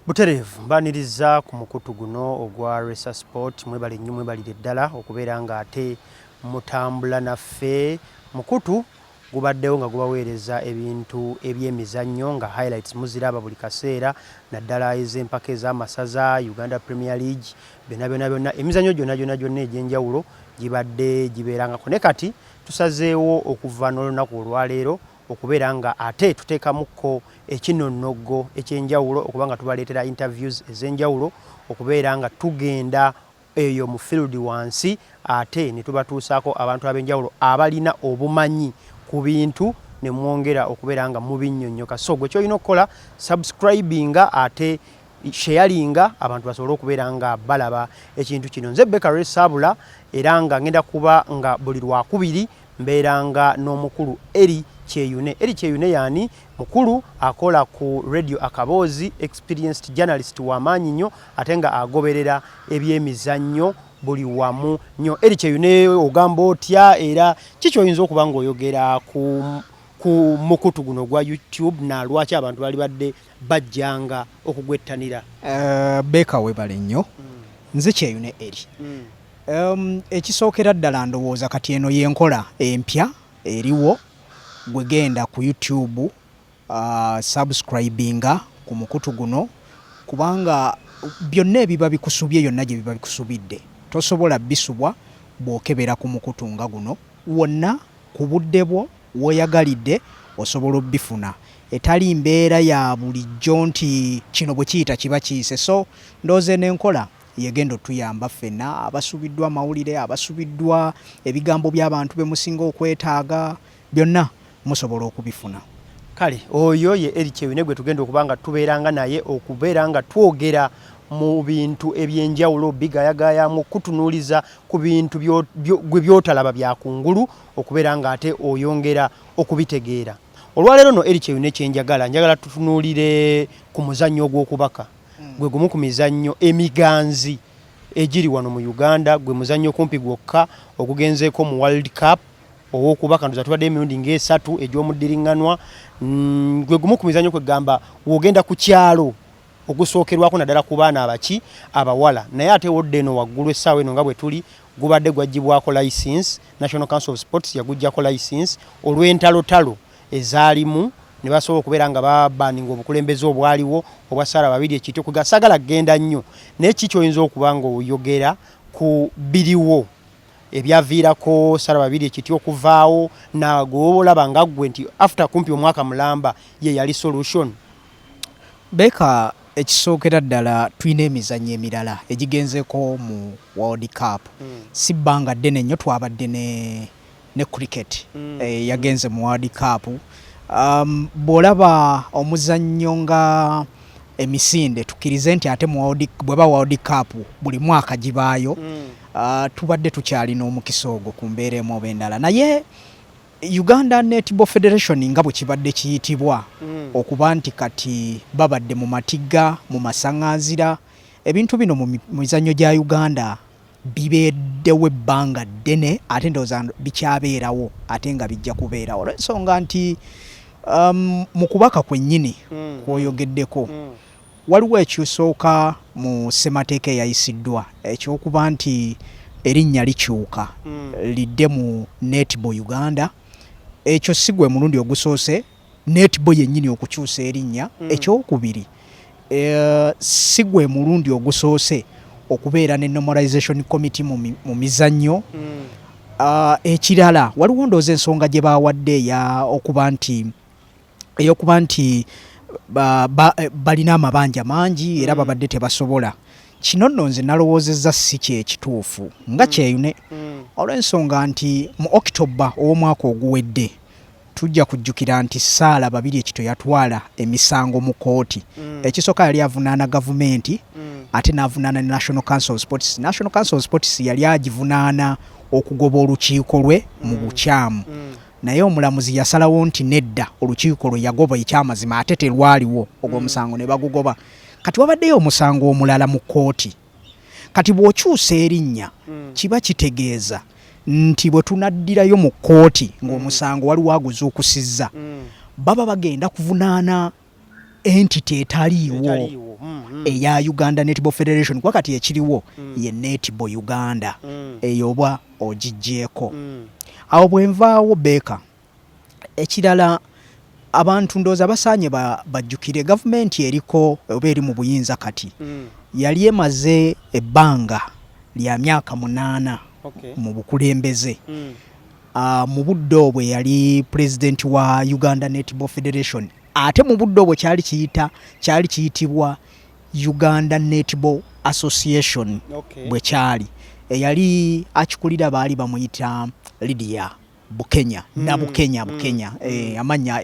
Buterevu mbaniriza ku mukutu guno ogwa Resa Sport mwebali nnyo mwebalire ddala okubeera nga ate mutambula naffe. Mukutu gubaddewo nga gubaweereza ebintu ebyemizannyo nga highlights muziraba buli kaseera naddala ez'empaka ez'amasaza, Uganda Premier League, byonna emizannyo gyonna egy'enjawulo gibadde gibeerangako. Ne kati tusazeewo okuva n'olunaku olwaleero okubeera nga ate tuteekamukko ekinonoggo ekyenjawulo okuba nga tubaleetera interviews ez'enjawulo okubeera nga tugenda eyo mu field wansi ate ne tubatuusaako abantu ab'enjawulo abalina obumanyi ku bintu ne mwongera okubeera nga mubinnyonnyoka. So gwe kyolina okukola subscribinga ate sharinga abantu basobole okubeera nga balaba ekintu kino. Nze Beka Resabula era nga ngenda kuba nga buli lwakubiri mbeeranga n'omukulu Eri Kyeyune yani mukulu akola ku radio Akaboozi, experienced journalist w'amaanyi nnyo ate nga agoberera ebyemizannyo buli wamu nnyo. Eri Kyeyune ogamba otya era kiki oyinza okuba ng'oyogera ku mukutu guno gwa YouTube na lwaki abantu bali badde bajjanga okugwettanira? Beka webale nnyo. Nze Kyeyune Eri. Ekisookera ddala ndowooza kati eno y'enkola empya eriwo gwegenda ku YouTube subscribinga ku mukutu guno kubanga byonna ebiba bikusubye yonna gye biba bikusubidde tosobola bisubwa bw'okebera ku mukutu nga guno wonna ku budde bwo woyagalidde osobola obbifuna etali mbeera ya bulijjo nti kino bwe kiyita kiba kiyise. So ndooze n'enkola yegenda otuyamba ffenna abasubiddwa amawulire abasubiddwa ebigambo by'abantu be musinga okwetaaga byonna musobola okubifuna. Kale oyo ye Eri Kyeyune gwe tugenda okubanga tubeeranga naye okubeera nga twogera mu bintu ebyenjawulo bigayagayamu kutunuuliza ku bintu gwe byotalaba byakungulu okubeera nga ate oyongera okubitegeera. Olwaleero no Eri Kyeyune njagala tutunuulire ku muzannyo ogw'okubaka gwe gumu ku mizannyo emiganzi egiri wano mu Uganda, gwe muzannyo kumpi gwokka ogugenzeeko mu World Cup ow'okubaka ndoza tubadde emirundi ng'esatu egy'omuddiringanwa. Gwe gumu ku mizannyo kwegamba wogenda ku kyalo ogusookerwako naddala ku baana abaki abawala naye ate wodde eno waggulu essaawa eno nga bwe tuli gubadde gwaggyibwako license. National Council of Sports yaguggyako license olw'entalotalo ezaalimu ne basobola okubeera nga babaninga obukulembeze obwaliwo obwa Sara Babirye Ekityo kugasagala genda nnyo naye kiki oyinza okuba nga oyogera ku biriwo ebyaviirako Sara Babirye Ekityo okuvaawo nagolaba nga ggwe nti after kumpi omwaka mulamba ye yali solution? Beka ekisookera ddala tulina emizannyo emirala egigenzeeko mu World Cup. Si bbanga ddene nnyo twabadde ne cricket yagenze mu World Cup. Bw'olaba omuzannyo nga emisinde tukkirize nti ate bweba World Cup buli mwaka gibaayo. Tubadde tukyalina omukisa ogwo ku mbeera emu oba endala naye Uganda Netball Federation nga bwe kibadde kiyitibwa okuba nti kati babadde mu matigga mu masaŋŋanzira ebintu bino mu mizannyo gya Uganda bibeeddewo ebbanga ddene ate ndowooza bikyabeerawo ate nga bijja kubeerawo olw'ensonga nti mu kubaka kwennyini kwoyogeddeko waliwo ekyusooka mu ssemateeka eyayisiddwa ekyokuba nti erinnya likyuka lidde mu Netball Uganda. Ekyo si gwe mulundi ogusoose Netball yennyini okukyusa erinnya. Ekyokubiri si gwe mulundi ogusoose okubeera ne normalization committee mu mizannyo. Ekirala waliwo ndooza ensonga gye baawadde ey'okuba nti balina amabanja mangi era babadde tebasobola. Kino nno nze nalowoozezza si kyekituufu nga Kyeyune olw'ensonga nti mu October ow'omwaka oguwedde tujja kujjukira nti Sara Babirye Ekityo yatwala emisango mu kooti. Ekisooka yali avunaana gavumenti ate n'avunaana ne National Council of Sports. National Council of Sports yali agivunaana okugoba olukiiko lwe mu bukyamu naye omulamuzi yasalawo nti nedda olukiiko lwe yagoba ekyamazima ate terwaliwo ogw'omusango ne bagugoba. Kati wabaddeyo omusango omulala mu kooti. Kati bw'okyusa erinnya kiba kitegeeza nti bwe tunaddirayo mu kooti ng'omusango waliwo aguzuukusizza baba bagenda kuvunaana entity etaliiwo eya Uganda Netball Federation wakati ekiriwo ye Netball Uganda eyo oba ogijjeeko awo bwenvaawo Beka ekirala abantu ndooza basaanye bajjukire gavumenti eriko oba eri mu buyinza kati yali emaze ebbanga lya myaka 8 mu bukulembeze mu budde obwo yali president wa Uganda Netball Federation ate mu budde obwo kyali kiyitibwa Uganda Netball Association bwe kyali eyali akikulira baali bamuyita Lydia Bukenya Bukenya amanya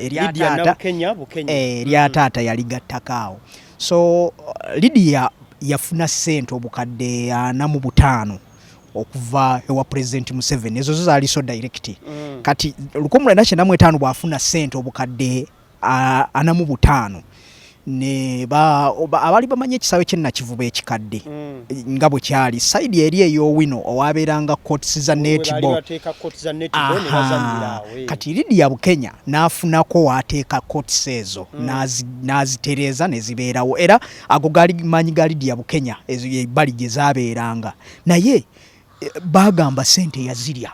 eryataata yali gattakaawo so Lydia yafuna sente obukadde 45 okuva ewa President Museveni ezo zaali so direct kati 1995 bwafuna sente obukadde 45 ne abali bamanye ekisawe kyenna kivuba ekikadde nga bwe kyali side eri ey'owino owabeeranga courts za netball kati Lydia Bukenya n'afunako waateeka courts ezo n'azitereeza ne zibeerawo era ago gaali manyi ga Lydia Bukenya ezo ebbali gye zaabeeranga naye bagamba sente yazirya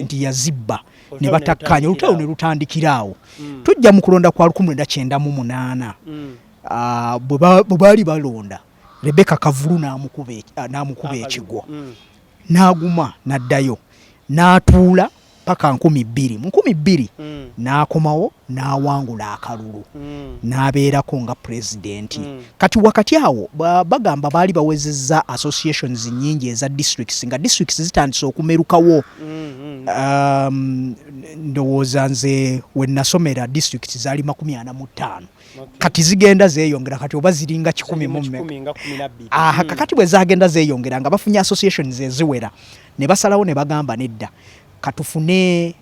nti yazibba ne batakkanya olutalo ne lutandikiraawo tujja mu kulonda kwa 1998 bwe baali balonda Rebecca Kavulu n'amukuba ekigwo n'aguma n'addayo n'atuula paka 2000 mu 2000 n'akomawo n'awangula akalulu n'abeerako nga president kati wakati awo bagamba baali bawezezza associations nyingi eza districts nga districts zitandise okumerukawo ndowooza nze we nasomera districts zaali 45 kati zigenda zeeyongera kati oba ziringa 10 kakati bwe zagenda zeeyongera nga bafunye associations eziwera ne basalawo ne bagamba nedda katufune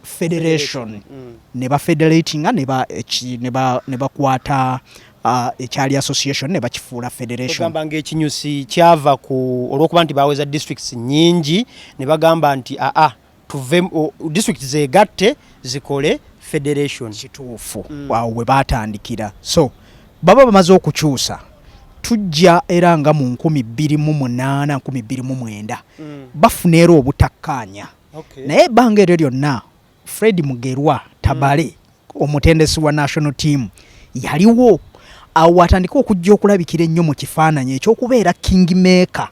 federation ne ba federatinga ne bakwata ekyali association ne bakifuula federation bagamba ng'ekinyusi kyava ku olw'okuba nti baweza districts nyingi ne bagamba nti tuve district zeegatte zikole federation kituufu awo we baatandikira so baba bamaze okukyusa tujja era nga mu 2008 2009 bafuna era obutakkaanya naye ebbanga eryo lyonna Fred Mugerwa Tabale omutendesi wa national team yaliwo awo watandika okujja okulabikira ennyo mu kifaananyi ekyokubeera kingmaker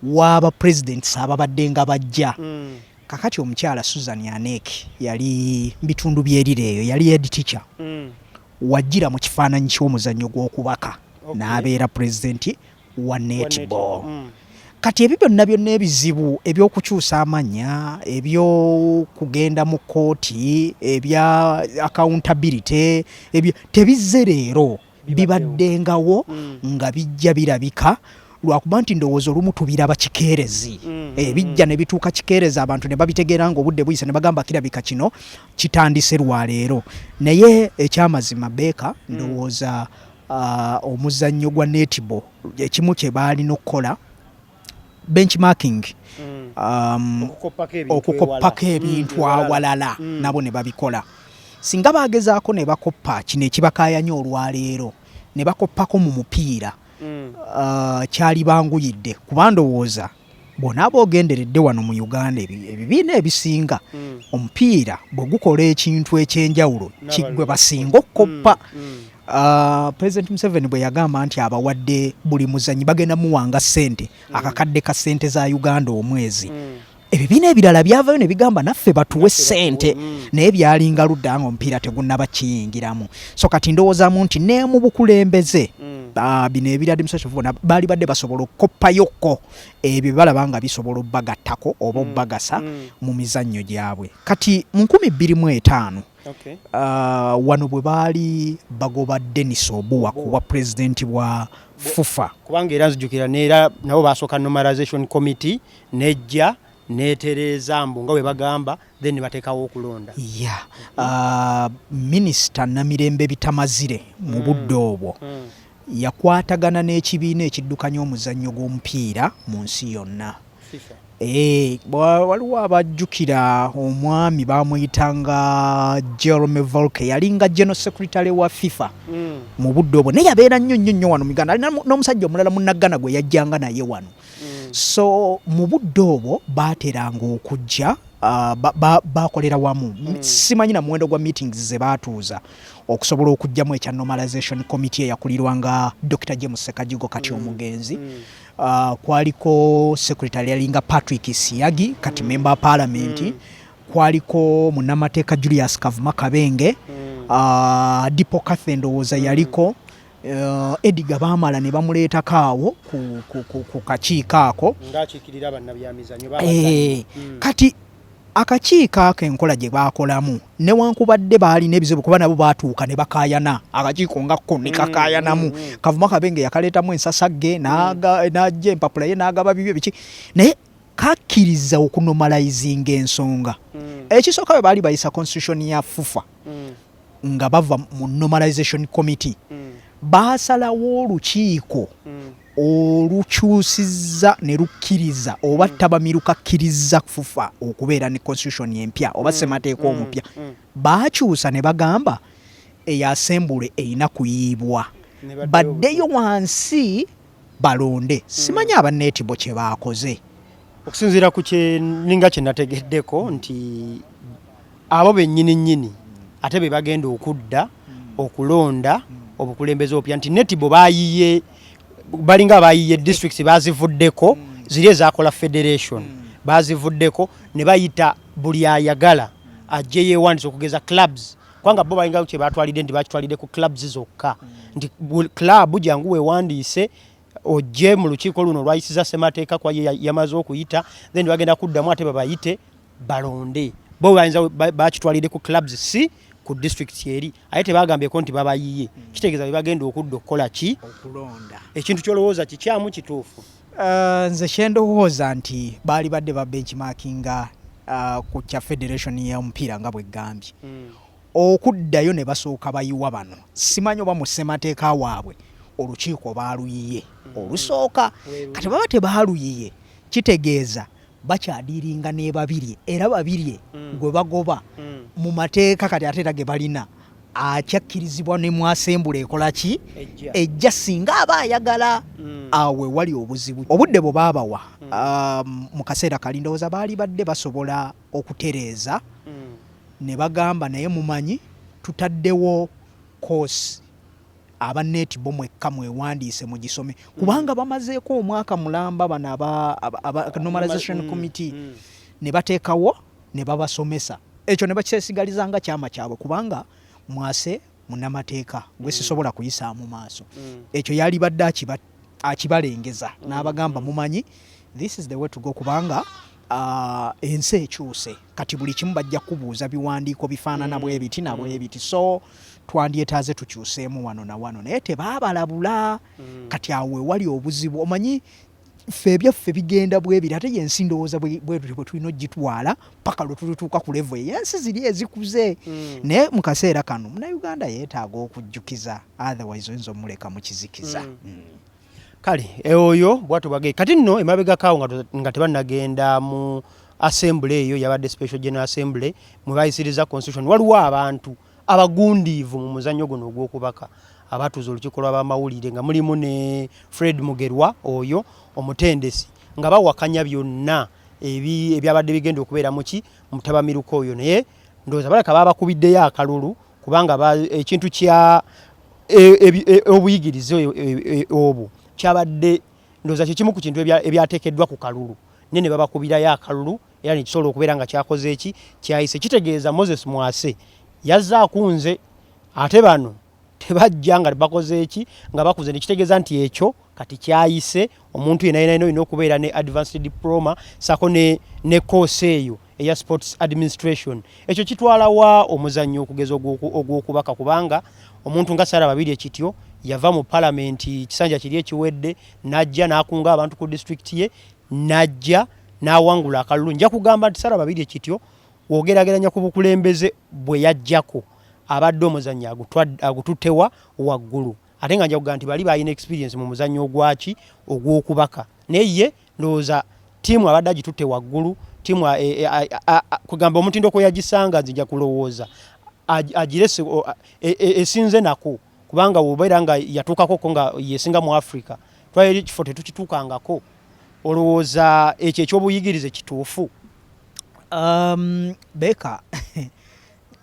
w'aba presidents ababadde nga bajja kakati omukyala Susan Yanek yali bitundu byerire eyo yali head teacher wajjira mu kifaananyi ky'omuzannyo gw'okubaka n'abeera president wa netball kati ebyo byonna ebizibu ebyokukyusa amanya ebyokugenda mu kooti ebya accountability ebyo tebizze leero bibaddengawo nga bijja birabika lwakuba nti ndowooza olumu tubiraba kikeerezi bijja ne bituuka kikeerezi abantu ne babitegeera nga obudde buyise ne bagamba kirabika kino kitandise lwaleero naye ekyamazima Beka ndowooza omuzannyo gwa netball ekimu kye baalina okukola benchmarking okukoppako ebintu awalala nabo ne babikola singa bagezaako ne bakoppa kino ekibakaayanya olwaleero ne bakoppako mu mupiira kyali banguyidde kuba ndowooza bonna aboogenderedde wano mu Uganda ebibiina ebisinga omupiira bwe gukola ekintu ekyenjawulo gwe basinga okukoppa President Museveni bwe yagamba nti abawadde buli muzanyi bagenda muwanga ssente akakadde ka ssente za Uganda omwezi ebibiina ebirala byavayo ne bigamba naffe batuwe ssente naye byalinga ludda nga omupiira tegunnaba kiyingiramu so kati ndowoozaamu nti ne mu bukulembeze bino ebira administration baali badde basobola okukoppayokko ebyo balaba nga bisobola obbagattako oba obbagasa mu mizannyo gyabwe kati mu 2005 wano bwe baali bagoba Dennis Obuwa kuba president wa FUFA kubanga era nzijukira neera nabo basooka normalization committee nejja neetereza mbu nga bwe bagamba then bateekawo okulonda Minister Namirembe Bitamazire mu budde obwo yakwatagana n'ekibiina ekiddukanya omuzannyo gw'omupiira mu nsi yonna waliwo abajjukira omwami bamuyitanga Jerome Volke yalinga general secretary wa FIFA mu budde obwo naye yabeera nnyo wano Uganda alina n'omusajja omulala munnagana gwe yajjanga naye wano so mu budde obwo baateranga okujja bakolera wamu simanyi na muwendo gwa meetings ze baatuuza okusobola okujjamu ekya normalization committee eyakulirwanga Dr. James Sekajigo kati omugenzi kwaliko secretary yalinga Patrick Siagi kati member of parliament kwaliko munnamateeka Julius Kavuma Kabenge Dipo Kathendo yaliko Edgar Bamala ne bamuleeta kaawo ku kakiiko ako ng'akiikirira bannabyamizannyo kati akakiiko ako enkola gye baakolamu newankubadde baalina ebizibu kuba nabo baatuuka ne bakaayana akakiiko nga ko ne kakaayanamu Kavuma Kabenge yakaleetamu ensasagge n'ajja empapula ye n'agaba bibyo biki naye kakkiriza okunomalizinga ensonga ekisooka bwe baali bayisa constitution ya FUFA nga bava mu normalization committee baasalawo olukiiko olukyusizza ne lukkiriza oba tabamirukakkiriza FUFA okubeera ne constitution empya oba ssemateeka omupya baakyusa ne bagamba eya assembly erina kuyiibwa baddeyo wansi balonde simanyi abanneetibo kye baakoze okusinziira ku ninga kye nategeddeko nti abo bennyini ate be bagenda okudda okulonda obukulembeze opya nti netibo bayiye balinga bayiye districts bazivuddeko ziri ezakola federation bazivuddeko ne bayita buli ayagala ajje yeewandisa okugeza clubs kwanga bo balinga kye batwalidde nti bakitwalidde ku clubs zokka nti club jangu weewandise ojje mu lukiiko luno lwayisiza ssemateeka kwa yamaze okuyita then bagenda kuddamu ate babayite balonde bo bayinza bakitwalidde ku clubs si ku district eri ayete bagambye nti babayiye kitegeeza bagenda okudda okukola ki okulonda ekintu kyolowooza kikyamu kituufu nze kyendowooza nti baali badde ba benchmarkinga ku kya federation y'omupiira nga bwe gambye okuddayo ne basooka bayiwa bano simanyi oba mu ssemateeka waabwe olukiiko baaluyiye olusooka kati baba tebaaluyiye kitegeeza bakyadiringa ne babiri era babiri gwe bagoba mu mateeka kati ate ge balina akyakkirizibwa ne mu assembly ekola ki ejja singa aba ayagala awe wali obuzibu obudde bwe baabawa mu kaseera kalindowooza baali badde basobola okutereeza ne bagamba naye mumanyi tutaddewo course abanneetibo mwekka mwewandiise mu gisome kubanga bamazeeko omwaka mulamba bano aba normalization committee ne bateekawo ne babasomesa ekyo ne bakyesigaliza nga kyama kyabwe kubanga mwase munnamateeka gwe sisobola kuyisa mu maaso ekyo yali badde akibalengeza n'abagamba mumanyi this is the way to go kubanga ensi ekyuse kati buli kimu bajja kubuuza biwandiiko bifaanana bwe biti nabwe biti so twandyetaaze tukyuseemu wano na wano naye tebaabalabula kati awe wali obuzibu omanyi ffe ebyaffe bigenda bwebiri ate yensi ndowooza bwe tulina ogitwala paka lwe tulituuka ku level yensi ziri ezikuze naye mu kaseera kano munnayuganda yeetaaga okujjukiza otherwise oyinza omuleka mu kizikiza kale oyo bwatu bwage kati nno emabega kaawo nga tebannagenda mu assembly eyo yabadde special general assembly mwe bayisiriza constitution waliwo abantu abagundiivu mu muzannyo guno ogw'okubaka abatuuza olukiiko lw'abamawulire nga mulimu ne Fred Mugerwa oyo omutendesi nga bawakanya byonna ebyabadde bigenda okubeera muki mutabamiruko oyo naye ndowooza balaka babakubiddeyo akalulu kubanga ekintu kya obuyigirize obwo kyabadde ndowooza kikimu ku kintu ebyateekeddwa ku kalulu naye ne babakubirayo akalulu era nekisobola okubeera nga kyakoze eki kyayise kitegeeza Moses Mwase yazza akunze ate bano tebajja nga bakoze eki nga bakuze nekitegeeza nti ekyo kati kyayise omuntu yena olina okubeera ne advanced diploma sako ne course eyo eya sports administration ekyo kitwalawa omuzannyo okugeza ogw'okubaka kubanga omuntu nga Sarah Babirye ekityo yava mu parliament kisanja kiri ekiwedde najja n'akunga abantu ku district ye najja n'awangula akalulu nja kugamba nti Sarah Babirye ekityo wogerageranya ku bukulembeze bwe yajjako abadde omuzannyo agututewa waggulu ate nga nja kugamba nti bali balina experience mu muzannyo ogwaki ogw'okubaka naye ye ndowooza tiimu abadde agitutte waggulu, tiimu kugamba omutindo kwe yagisanga nzija kulowooza agirese esinze nako kubanga wobeera nga yatuukako nga yesinga mu Africa twali ekifo tetukituukangako. Olowooza ekyo ekyobuyigirize kituufu? Beka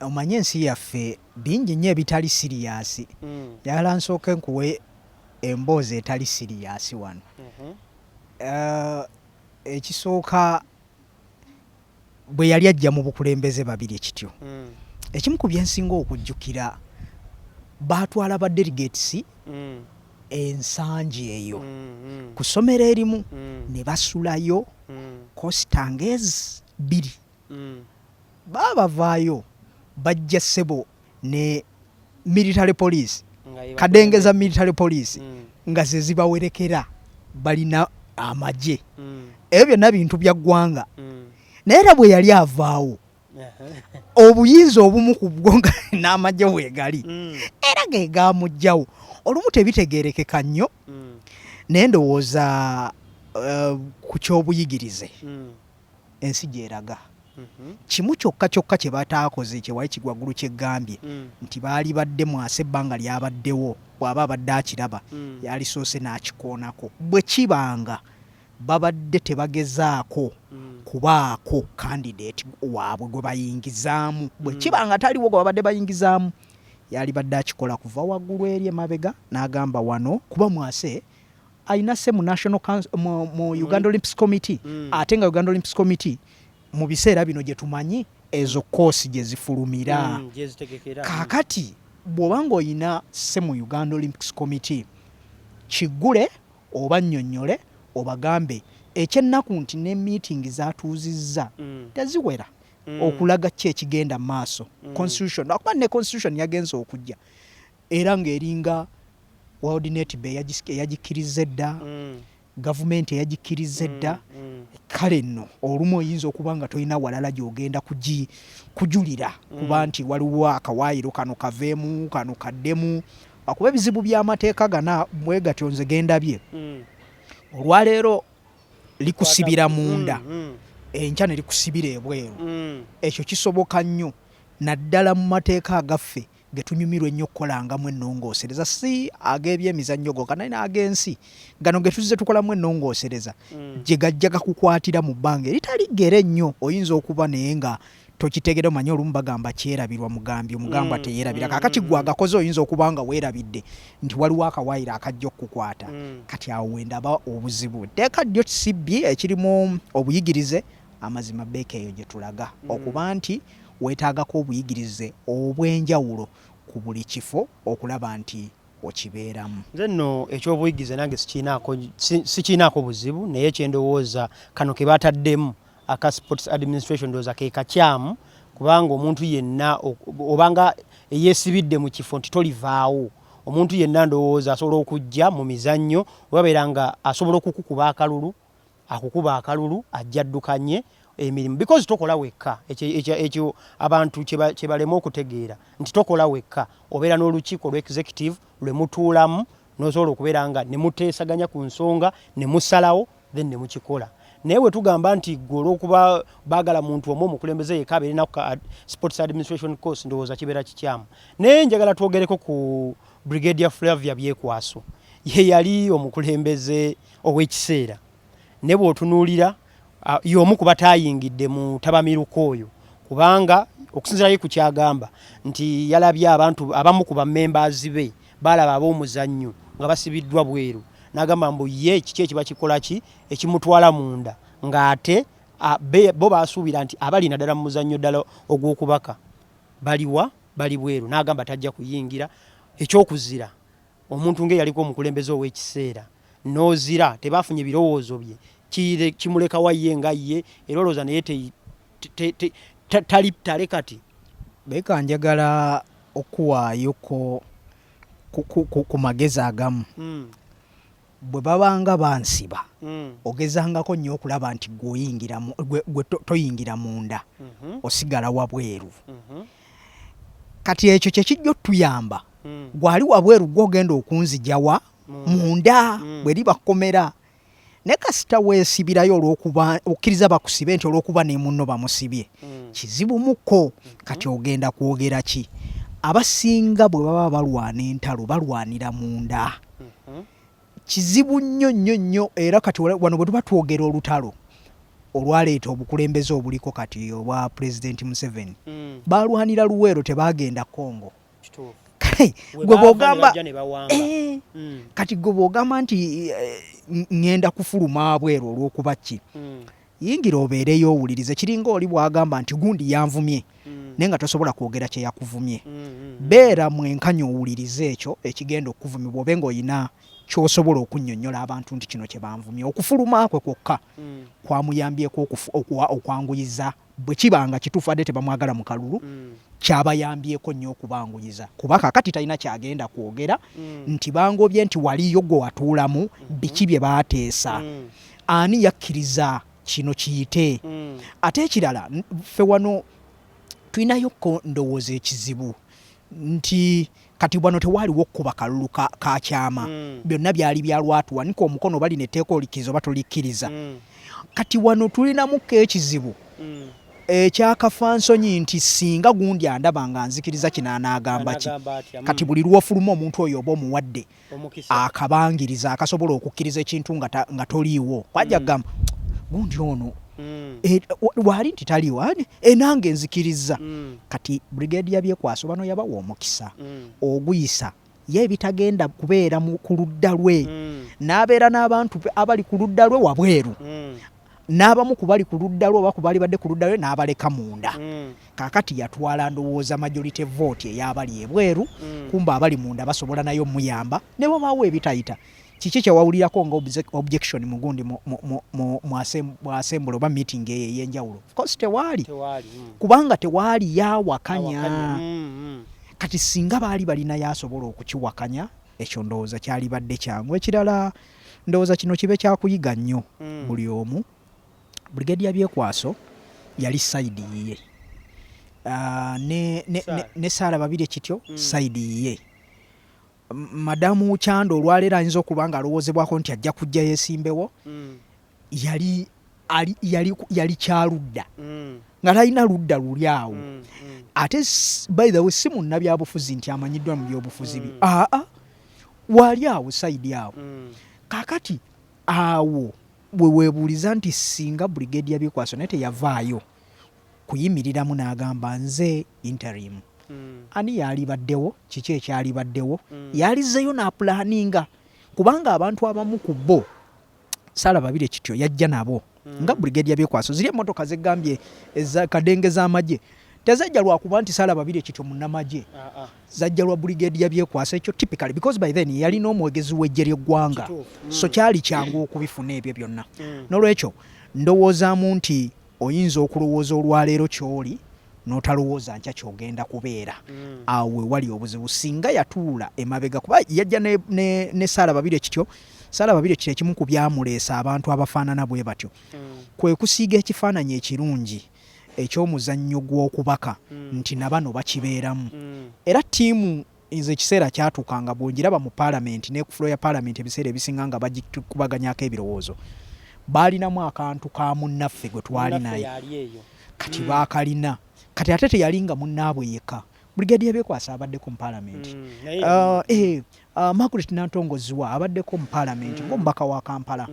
omanye ensi yaffe bingi nnyo ebitali siriyasi. Njagala nsooke nkuwe emboozi etali siriyasi wano. Ekisooka bwe yali ajja mu bukulembeze babiri ekityo. Ekimu ku byensinga okujjukira baatwala ba delegates ensangi eyo ku ssomero erimu ne basulayo kositangezi 2 baabavaayo bajja ssebo ne military police kadengeza military police nga ze zibawerekera balina amagye ebyo byonna bintu bya ggwanga naye era bwe yali avaawo obuyinza obumu ku bwo nga n'amagye weegali era ge gaamugjawo olumu tebitegeerekeka nnyo naye ndowooza ku kyobuyigirize ensi gyeraga kimu kyokka kye bataakoze kyewali kigwaggulu kyeggambye nti baali badde mwasa ebbanga lyabaddewo bw'aba abadde akiraba yalisoose n'akikoonako bwe kibanga babadde tebagezaako kubaako candidate waabwe gwe bayingizaamu bwe kibanga taliwo gwe babadde bayingizaamu yali badde akikola kuva waggulu eri emabega n'agamba wano kuba mwase alina se mu National Council mu Uganda Olympics Committee ate nga Uganda Olympics Committee mu biseera bino gye tumanyi ezo koosi gye zifulumira kaakati bw'obanga oyina se mu Uganda Olympics Committee kiggule oba nnyonnyole obagambe ekyennaku nti ne meeting zatuuzizza teziwera okulaga ki ekigenda mu maaso constitution akuba ne constitution yagenza okujja era ng'eringa World Net Bay yagikkiriza edda gavumenti eyagikkiriza edda kale nno olumu oyinza okuba nga tolina walala gy'ogenda kujulira kuba nti waliwo akawaayiro kano kaveemu kano kaddemu akuba ebizibu by'amateeka gana bwe gatyo nze gendabye olwaleero likusibira munda enkya ne likusibira ebweru ekyo kisoboka nnyo naddala mu mateeka agaffe ge tunyumirwa ennyo okukolangamu ennongoosereza si ag'ebyemizannyo gokka naye n'ag'ensi gano ge tuzze tukolamu ennongoosereza gye gajja gakukwatira mu bbanga eritali ggere ennyo oyinza okuba naye nga tokitegera omanyi olumu bagamba kyerabirwa mugambi omugamba teyeerabira kaakati gwe agakoze oyinza okuba nga weerabidde nti waliwo akawaayiro akajja okukukwata kati awo wendaba obuzibu tteeka ddyo kisibbi ekirimu obuyigirize amazima beeka eyo gye tulaga okuba nti weetaagako obuyigirize obw'enjawulo ku buli kifo okulaba nti okibeeramu. Nze nno ekyobuyigirize nange sikiinaako buzibu naye kyendowooza kano ke baataddemu aka sports administration ndowooza ke kakyamu kubanga omuntu yenna obanga yeesibidde mu kifo nti tolivaawo omuntu yenna ndowooza asobola okujja mu mizannyo obabeera nga asobola okukukuba akalulu akukuba akalulu ajjaddukanye emirimu because tokola wekka ekyo abantu kye balema okutegeera nti tokola wekka obeera n'olukiiko lw'executive lwe mutuulamu n'osobola okubeera nga ne muteesaganya ku nsonga ne musalawo then ne mukikola naye bwe tugamba nti gwe olw'okuba baagala muntu omu omukulembeze yekka abeerina ku sports administration course ndowooza kibeera kikyamu naye njagala twogereko ku Brigadier Flavia Byekwaso ye yali omukulembeze ow'ekiseera ne bw'otunuulira y'omu ku bataayingidde mu tabamiruka oyo kubanga okusinziira ku kyagamba nti yalabye abantu abamu ku bammembers be balaba ab'omuzannyo nga basibiddwa bweru n'agamba mbu ye kiki ekiba kikola ki ekimutwala munda ng'ate bo baasuubira nti abali naddala mu muzannyo ddala ogw'okubaka baliwa bali bweru n'agamba tajja kuyingira ekyokuzira omuntu ng'eyaliko omukulembeze ow'ekiseera n'ozira tebaafunye ebirowoozo bye kimuleka waye nga ye era olowooza naye tali kati beeka njagala okuwaayo ku magezi agamu bwe babanga bansiba ogezangako nnyo okulaba nti gwe toyingira munda osigala wabweru kati ekyo kyekijja otuyamba gwali wabweru gwogenda okunzijawa munda bwe liba kkomera ne kasita weesibirayo olw'okuba okkiriza bakusibe nti olw'okuba ne munno bamusibye kizibu muko kati ogenda kwogera ki abasinga bwe baba balwana entalo balwanira munda kizibu nnyo era kati wano bwe tuba twogera olutalo olwaleeta obukulembeze obuliko kati obwa President Museveni balwanira Luweero tebagenda Congo gwe bw'ogamba kati gwe bw'ogamba nti ngenda kufuluma bweru olw'okuba ki yingira obeereyo owulirize kiringa oli bw'agamba nti gundi yanvumye naye nga tosobola kwogera kye yakuvumye beera mwenkanya owulirize ekyo ekigenda okuvumibwa obe ng'olina kyosobola okunnyonnyola abantu nti kino kye banvumye okufuluma kwe kwokka kwamuyambyeko okwanguyiza bwe kibanga kituufu adde tebamwagala mu kalulu kyabayambyeko nnyo okubanguyiza kuba kakati talina kyagenda kwogera nti bangobye nti waliyo gwe watuulamu biki bye baateesa ani yakkiriza kino kiyite ate ekirala ffe wano tulinayo ndowooza ekizibu nti kati wano tewaaliwo okkuba kalulu ka kyama byonna byali bya lwatuwanika omukono bali netteeka olikkiriza oba tolikkiriza kati wano tulinamukko ekizibu ekyakafansonyi nti singa gundi andaba nga nzikiriza kino anaagamba ki kati buli lwofuluma omuntu oyo oba omuwadde akabangiriza akasobola okukkiriza ekintu nga toliiwo kwajja kugamba gundi ono wali nti taliiwo nange nzikiriza kati Brigadier Byekwaso bano yabawa omukisa oguyisa ye ebitagenda kubeera ku ludda lwe n'abeera n'abantu abali ku ludda lwe wabweru n'abamu ku bali ku ludda lwe oba ku bali badde ku ludda lwe n'abaleka munda kaakati yatwala ndowooza majority vote ey'abali ebweru kumba abali munda basobola nayo muyamba ne bw'obaawo ebitayita kiki kyewawulirako nga objection mugundi mu assembly oba meeting eyo ey'enjawulo of course tewaali kubanga tewaali yawakanya kati singa baali balina yasobola okukiwakanya ekyo ndowooza kyali badde kyangu ekirala ndowooza kino kibe kyakuyiga nnyo buli omu Brigadier Byekwaso yali side ye ne Saalababirye kityo side ye Madamu Kyando olwaleero ayinza okuba nga alowoozebwako nti ajja kujja yeesimbewo yali kyaludda nga talina ludda luli awo ate by the way si munnabyabufuzi nti amanyiddwa mu byobufuzi waali awo saidi awo kakati awo bwe weebuuliza nti singa Brigadier Byekwaso naye teyavaayo kuyimiriramu n'agamba nze interim ani yalibaddewo kiki ekyalibaddewo yalizeyo n'apulaninga kubanga abantu abamu ku bo Saalababirye kityo yajja nabo nga Brigadier Byekwaso ziri emmotoka zegambye kadenge z'amagye tezajja lwakuba nti Saalababirye kityo munnamagye zajja lwa Brigadier Byekwaso ekyo typically because by then yalina omwegezi w'eggye ly'eggwanga so kyali kyangu okubifuna ebyo byonna n'olwekyo ndowoozaamu nti oyinza okulowooza olwaleero kyoli n'otalowooza nkya kyogenda kubeera awo we wali obuzibu singa yatuula emabega kuba yajja ne Saalababirye kityo Saalababirye kityo ekimu ku byamuleesa abantu abafaanana bwe batyo kwe kusiiga ekifaananyi ekirungi eky'omuzannyo gw'okubaka nti nabano bakibeeramu era ttiimu nze ekiseera kyatuukanga bw'ongiraba mu paalamenti n'ekufulo ya paalamenti ebiseera ebisinga nga bagikubaganyako ebirowoozo baalinamu akantu ka munnaffe gwe twali naye kati baakalina kati ate teyalinga munnaabwe yekka Brigadier Byekwaso abaddeko mu paalamenti Margaret Nantongoziwa abaddeko mu paalamenti ng'omubaka wa Kampala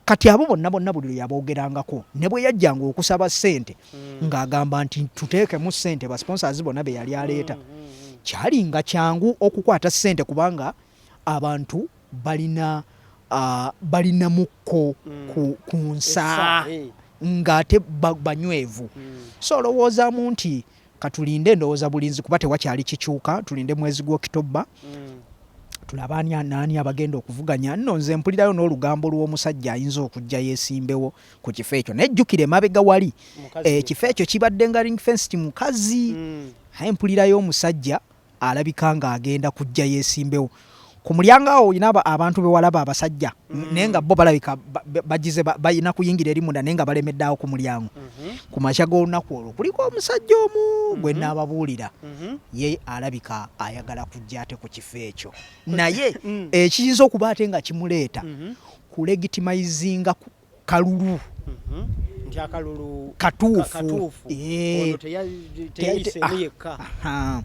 kati abo bonna buli lwe yaboogerangako ne bwe yajjanga okusaba ssente ng'agamba nti tuteekemu ssente ba sponsors bonna be yali aleeta kyalinga kyangu okukwata ssente kubanga abantu balina mukko ku nsa ng'ate banywevu so olowoozaamu nti katulinde ndowooza bulinzi kuba tewakyali kikyuka tulinde mwezi gw'Okitoba tulaba naani abagenda okuvuganya nno nze mpulirayo n'olugambo lw'omusajja ayinza okujja yeesimbewo ku kifo ekyo nejjukire emabega wali ekifo ekyo kibadde nga ring fenced mukazi aye mpulirayo omusajja alabika ng'agenda kujja yeesimbewo ku mulyango awo olina abantu be walaba abasajja naye nga bo balabika bagize balina kuyingira eri munda naye nga balemedde awo ku mulyango ku makya g'olunaku olwo kuliko omusajja omu gwe naababuulira ye alabika ayagala kujja ate ku kifo ekyo naye ekiyinza okuba ate nga kimuleeta kulegitimizinga kalulu nti akalulu katuufu ono teyayiseemu yekka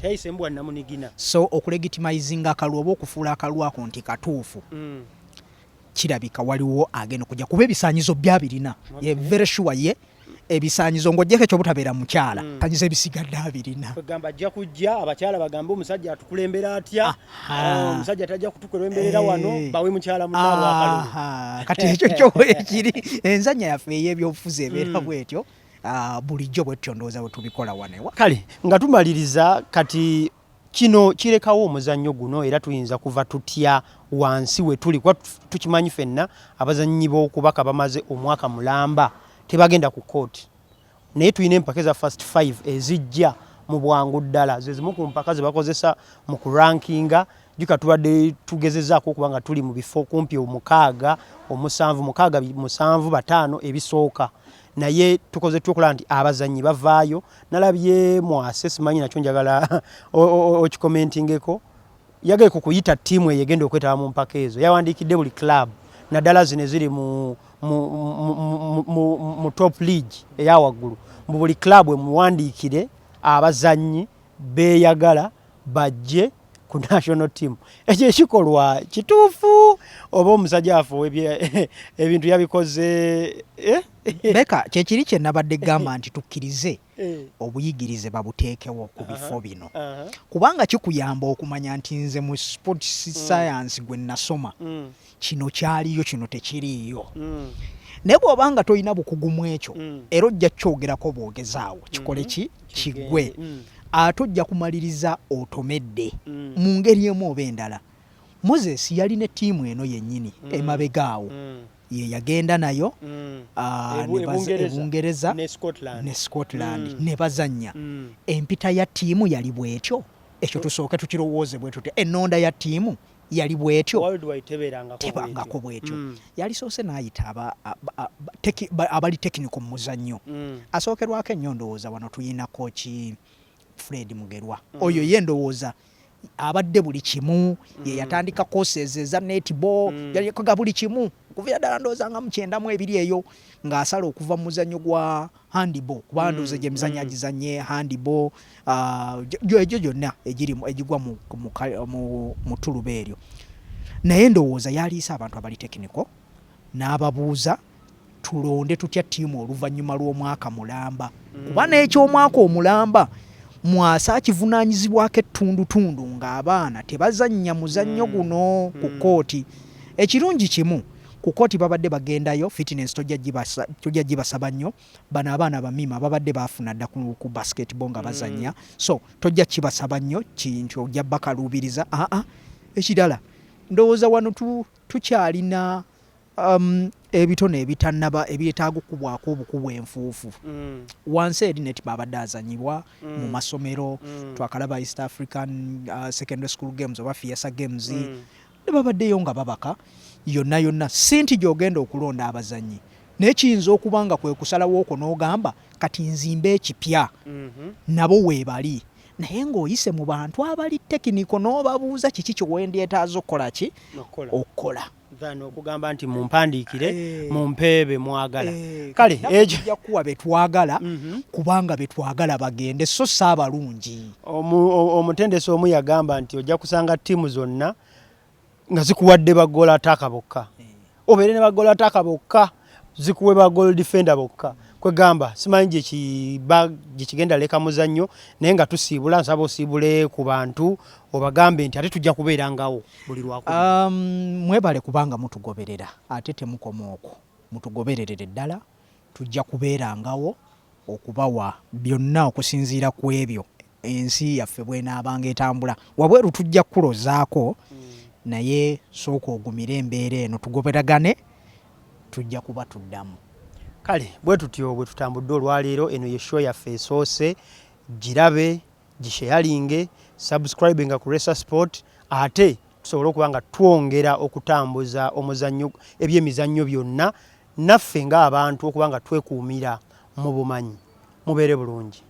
teyayiseemu bwannamunigina so okulegitimizinga akalulu oba okufuula akalulu ako nti katuufu kirabika waliwo agenda kujja kuba ebisaanyizo byabirina ye very sure ye ebisaanyizo ng'ojjeko ekyobutabeera mukyala kanyiza ebisigadde abirina kwegamba ajja kujja abakyala bagambe omusajja atukulembera atya omusajja tajja kutukulemberera wano bawe mukyala munaabwe akalulu kati ekyo kyo ekiri enzanya yaffe ey'ebyobufuzi ebeera bwetyo bulijjo bwetyo ndowooza bwe tubikola wanewa kale nga tumaliriza kati kino kirekawo omuzannyo guno era tuyinza kuva tutya wansi we tuli kuba tukimanyi ffenna abazannyi b'okubaka bamaze omwaka mulamba tebagenda ku kooti naye tulina empaka za first 5 ezijja mu bwangu ddala ze zimu ku mpaka ze bakozesa mu kurankinga jjuka tubadde tugezezaako okuba nga tuli mu bifo kumpi musanvu bataano ebisooka naye tukoze tukola nti abazannyi bavaayo nalabye mwase simanyi nakyo njagala okikomentingeko yagaye ku kuyita ttiimu eyegenda okwetaba mu mpaka ezo yawandiikidde buli club naddala zino ziri mu top league eya waggulu mu buli club emuwandiikire abazannyi beeyagala bajje ku national team ekyo ekikolwa kituufu oba omusajja afuwe ebintu yabikoze beka kyekiri kye nabadde gamba nti tukkirize obuyigirize babuteekewo ku bifo bino kubanga kikuyamba okumanya nti nze mu sports science gwe nasoma kino kyaliyo kino tekiriiyo naye bw'obanga tolina bukugu mu ekyo era ojja kyogerako bwogezaawo kikole ki kiggwe ate ojja kumaliriza otomedde mu ngeri emu oba endala Moses yalina ttiimu eno yennyini emabegaawo ye yagenda nayo Ebungereza ne Scotland ne bazannya empita ya ttiimu yali bwetyo ekyo tusooke tukirowooze bwe tutya ennonda ya ttiimu yali bwetyo tebangako bwetyo yalisoose n'ayita abali tekiniko mu muzannyo asookerwako ennyo ndowooza wano tuyina kooki Fred Mugerwa oyo ye ndowooza abadde buli kimu ye yatandika courses eza netball yali yakoga buli kimu kuvira ddala ndowooza nga mu 92 eyo ng'asala okuva mu muzannyo gwa handball kuba ndowooza gye mizannyo agizannye handball egyo gyonna egigwa mu tuluba eryo naye ndowooza yaliisa abantu abali tekiniko n'ababuuza tulonde tutya ttiimu oluvannyuma lw'omwaka mulamba kuba n'ekyomwaka omulamba mwasa kivunaanyizibwako ettundutundu ng'abaana tebazannya muzannyo guno ku kooti ekirungi kimu ku kooti babadde bagendayo fitness tojja gibasaba nnyo bano abaana bamima babadde bafuna dda ku basketball nga bazannya so tojja kibasaba nnyo kintu ojja bakaluubiriza ekirala ndowooza wano tukyalina ebitone ebitannaba ebyetaaga okubwako obukubu enfuufu wansi eri neti babadde azanyibwa mu masomero twakalaba East African Secondary School Games oba Fiesa Games ne babaddeyo nga babaka yonna si nti gy'ogenda okulonda abazannyi naye kiyinza okuba nga kwe kusalawo okwo n'ogamba kati nzimba ekipya nabo weebali naye ng'oyise mu bantu abali tekiniko n'obabuuza kiki kyewendyetaaza okukola ki okukola okugamba nti mumpandiikire mumpeebe mwagala kale ekyo ojja kuwa betwagala kubanga betwagala bagende so si abalungi omutendesi omu yagamba nti ojja kusanga ttiimu zonna nga zikuwadde bagoola ataaka bokka obeere ne bagoola ataaka bokka zikuwe bagool defender bokka kwegamba simanyi gye kigenda leka muzannyo naye nga tusiibula nsaba osiibule ku bantu obagambe nti ate tujja kubeerangawo buli lwakubiri mwebale kubanga mutugoberera ate temukoma okwo mutugobererere ddala tujja kubeerangawo okubawa byonna okusinziira ku ebyo ensi yaffe bw'enaabanga etambula wabweru tujja kukulozaako naye sooka ogumira embeera eno tugoberagane tujja kuba tuddamu kale bwe tutyo bwe tutambudde olwaleero eno ye show yaffe esoose girabe gisharinge subscribe nga ku Resa Sport ate tusobole okuba nga twongera okutambuza omuzannyo ebyemizannyo byonna naffe ng'abantu okuba nga twekuumira mu bumanyi mubeere bulungi